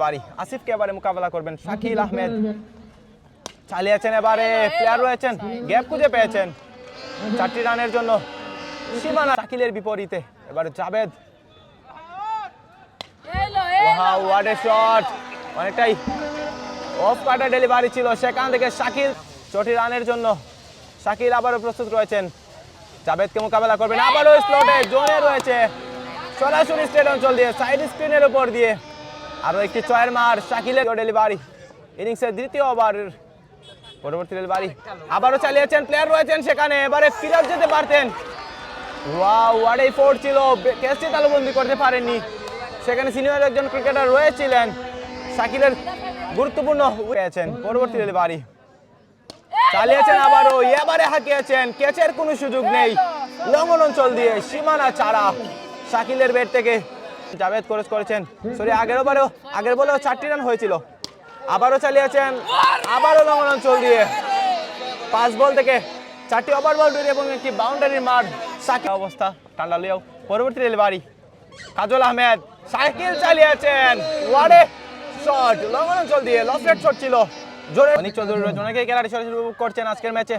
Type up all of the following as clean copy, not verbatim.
বাড়ি আসিফকে এবারে মোকাবেলা করবেন শাকিল আহমেদ। চালিয়েছেন এবারে, প্লেয়ার রয়েছেন, গ্যাপ খুঁজে পেয়েছেন 4টি রানের জন্য সীমানা। শাকিলের বিপরীতে এবারে Javed. Wow, what a shot! অনেকটাই অফ কাটা ডেলিভারি ছিল, সেখান থেকে শাকিল 4টি রানের জন্য। শাকিল আবারও প্রস্তুত রয়েছেন, জাবেদকে মোকাবেলা করবেন। আবারও স্লটে জোনে রয়েছে, সরাসরি স্ট্রেট অঞ্চল দিয়ে সাইড স্ক্রিনের উপর দিয়ে আরো একটি 6 মার। শাকিলের ডেলিভারি, ইনিংসের দ্বিতীয় ওভারের পরবর্তী ডেলিভারি। আবারও চালিয়েছেন, প্লেয়ার রয়েছেন সেখানে, এবারে ফিরাত যেতে পারতেন। ওয়াও, হোয়াট এ ফোর ছিল, ক্যাচটি তালুবন্দি করতে পারেননি। সেখানে সিনিয়র একজন ক্রিকেটার রয়েছিলেন, শাকিলের গুরুত্বপূর্ণ হয়েছেন। পরবর্তী ডেলিভারি চালিয়েছেন আবারও, এবারে হাঁকিয়েছেন, ক্যাচের কোনো সুযোগ নেই। লঙ্ঘন অঞ্চল দিয়ে সীমানা ছাড়া শাকিলের ব্যাট থেকে জাবেদ ক্রস করেছেন। সরি, আগের বলেও 4টি রান হয়েছিল। আবারও চালিয়েছেন, আবারও লঙ্ঘন অঞ্চল দিয়ে 5 বল থেকে 4টি ওভার বাউন্ডারি এবং একটি বাউন্ডারির মার। শাকিল অবস্থা ঠান্ডা লিয়াও। পরবর্তী ডেলিভারি কাজল আহমেদ, শাকিল চালিয়েছেন, হোয়াট এ শট! লঙ্ঘন অঞ্চল দিয়ে লফটেড শট ছিল জোরে। অনিক চৌধুরী রয়েছে, অনেকেই খেলাটি সরাসরি উপভোগ করছেন আজকের ম্যাচে।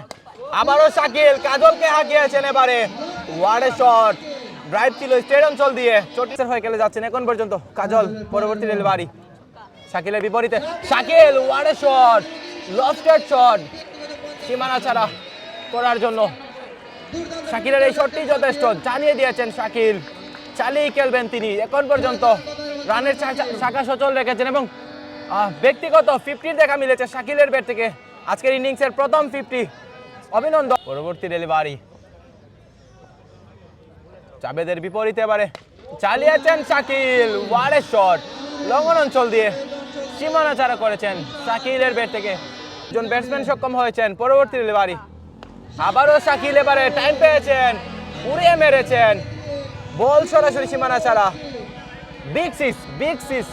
আবারও শাকিল কাজলকে হাঁকিয়েছেন এবারে, হোয়াট এ শট! ড্রাইভ ছিল স্ট্রেট অঞ্চল দিয়ে, চটিসের হয়ে খেলে যাচ্ছেন এখন পর্যন্ত কাজল। পরবর্তী ডেলিভারি শাকিলের বিপরীতে Shakil, what a shot! Lofted shot সীমানা ছাড়া করার জন্য। শাকিলের এই শটটি যথেষ্ট, জানিয়ে দিয়েছেন শাকিল চালিয়ে খেলবেন তিনি। এখন পর্যন্ত রানের শাখা সচল রেখেছেন এবং ব্যক্তিগত 50 দেখা মিলেছে শাকিলের ব্যাট থেকে আজকের ইনিংসের প্রথম 50। অভিনন্দন। পরবর্তী ডেলিভারি জাবেদের বিপরীতে এবারে চালিয়েছেন শাকিল, হোয়াট এ শট! লঙ্ঘন অঞ্চল দিয়ে সীমানা ছাড়া করেছেন শাকিলের ব্যাট থেকে। একজন ব্যাটসম্যান সক্ষম হয়েছেন। পরবর্তী ডেলিভারি আবারও শাকিল, এবারে টাইম পেয়েছেন, উড়িয়ে মেরেছেন, বল সরাসরি সীমানা ছাড়া। Big six, big six.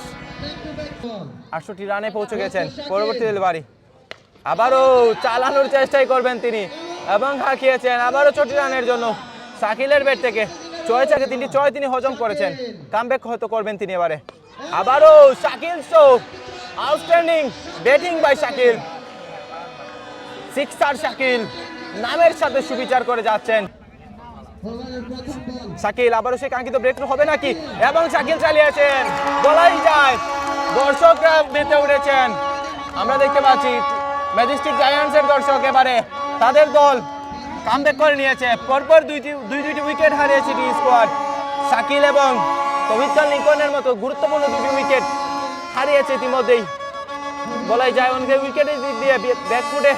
68 রানে পৌঁছে গেছেন। পরবর্তী ডেলিভারি আবারও চালানোর চেষ্টাই করবেন তিনি এবং হাঁকিয়েছেন আবারও 4টি রানের জন্য শাকিলের ব্যাট থেকে। 6 থেকে 3টি 6 তিনি হজম করেছেন, কামব্যাক হয়তো করবেন তিনি এবারে। আবারও Shakil show, outstanding batting by Shakil. Sixer Shakil নামের সাথে সুবিচার করে যাচ্ছেন। শাকিল আবারও সেই কাঙ্ক্ষিত ব্রেক থ্রু হবে নাকি, এবং শাকিল চালিয়েছেন, বলাই যায় দর্শকরা মেতে উঠেছেন। আমরা দেখতে পাচ্ছি ম্যাজেস্টিক জায়ান্টসের দর্শক এবারে তাদের দল কামব্যাক করে নিয়েছে। পরপর দুইটি উইকেট হারিয়েছে টি স্কোয়াড। শাকিল এবং পবিত্র লিঙ্কনের মতো গুরুত্বপূর্ণ 2টি উইকেট হারিয়েছে ইতিমধ্যেই। বলাই যায় অনেক উইকেটের দিক দিয়ে ব্যাকফুটে